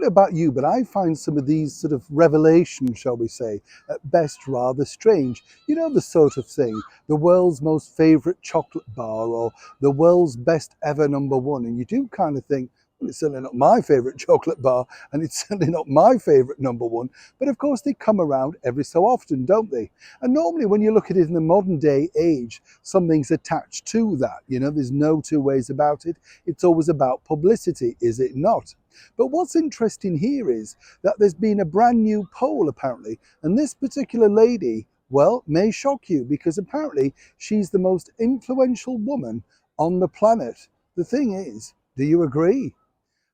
don't know about you, but I find some of these sort of revelations, shall we say, at best rather strange. You know, the sort of thing, the world's most favourite chocolate bar or the world's best ever number one. And you do kind of think, well, it's certainly not my favourite chocolate bar and it's certainly not my favourite number one. But of course, they come around every so often, don't they? And normally when you look at it in the modern day age, something's attached to that. You know, there's no two ways about it. It's always about publicity, is it not? But what's interesting here is that there's been a brand new poll apparently, and this particular lady, well, may shock you because apparently she's the most influential woman on the planet. The thing is, do you agree?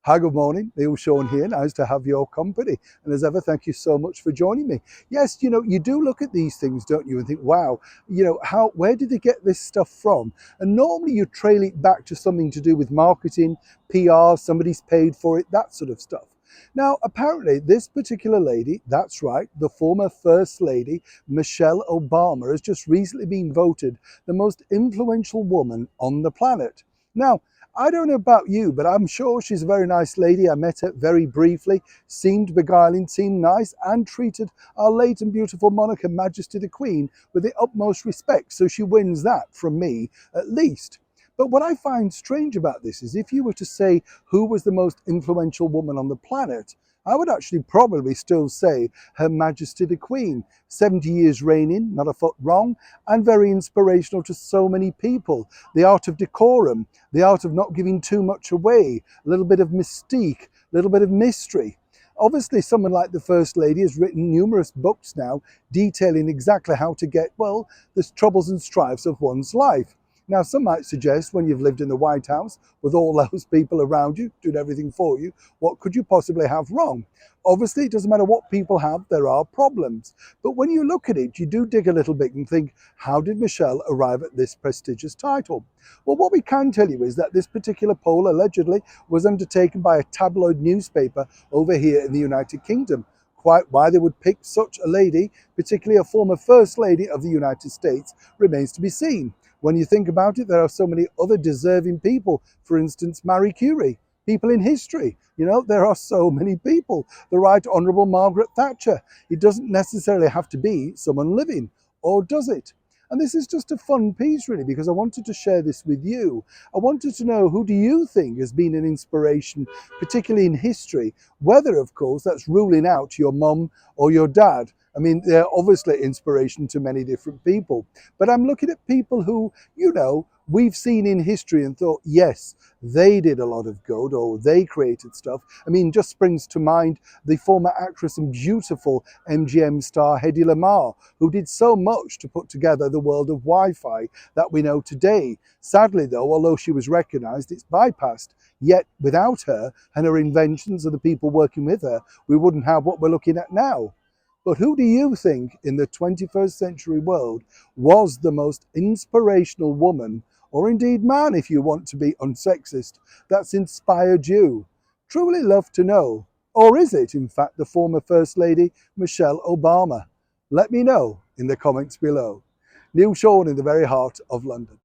Hi, good morning. Neil Sean here. Nice to have your company. And as ever, thank you so much for joining me. Yes, you know, you do look at these things, don't you, and think, wow, you know, where did they get this stuff from? And normally you trail it back to something to do with marketing, PR, somebody's paid for it, that sort of stuff. Now, apparently, this particular lady, that's right, the former First Lady, Michelle Obama, has just recently been voted the most influential woman on the planet. Now, I don't know about you, but I'm sure she's a very nice lady. I met her very briefly, seemed beguiling, seemed nice, and treated our late and beautiful monarch, Her Majesty the Queen, with the utmost respect. So she wins that from me, at least. But what I find strange about this is if you were to say who was the most influential woman on the planet, I would actually probably still say Her Majesty the Queen. 70 years reigning, not a foot wrong, and very inspirational to so many people. The art of decorum, the art of not giving too much away, a little bit of mystique, a little bit of mystery. Obviously, someone like the First Lady has written numerous books now detailing exactly how to get, well, the troubles and strifes of one's life. Now, some might suggest when you've lived in the White House with all those people around you doing everything for you, what could you possibly have wrong? Obviously, it doesn't matter what people have, there are problems. But when you look at it, you do dig a little bit and think, how did Michelle arrive at this prestigious title? Well, what we can tell you is that this particular poll allegedly was undertaken by a tabloid newspaper over here in the United Kingdom. Quite why they would pick such a lady, particularly a former First Lady of the United States, remains to be seen. When you think about it, there are so many other deserving people. For instance, Marie Curie, people in history. You know, there are so many people. The Right Honourable Margaret Thatcher. It doesn't necessarily have to be someone living, or does it? And this is just a fun piece, really, because I wanted to share this with you. I wanted to know, who do you think has been an inspiration, particularly in history? Whether, of course, that's ruling out your mum or your dad. I mean, they're obviously inspiration to many different people. But I'm looking at people who, you know, we've seen in history and thought, yes, they did a lot of good or they created stuff. I mean, just springs to mind the former actress and beautiful MGM star Hedy Lamarr, who did so much to put together the world of Wi-Fi that we know today. Sadly, though, although she was recognised, it's bypassed. Yet without her and her inventions and the people working with her, we wouldn't have what we're looking at now. But who do you think in the 21st century world was the most inspirational woman, or indeed man if you want to be unsexist, that's inspired you? Truly love to know. Or is it in fact the former First Lady Michelle Obama? Let me know in the comments below. Neil Sean in the very heart of London.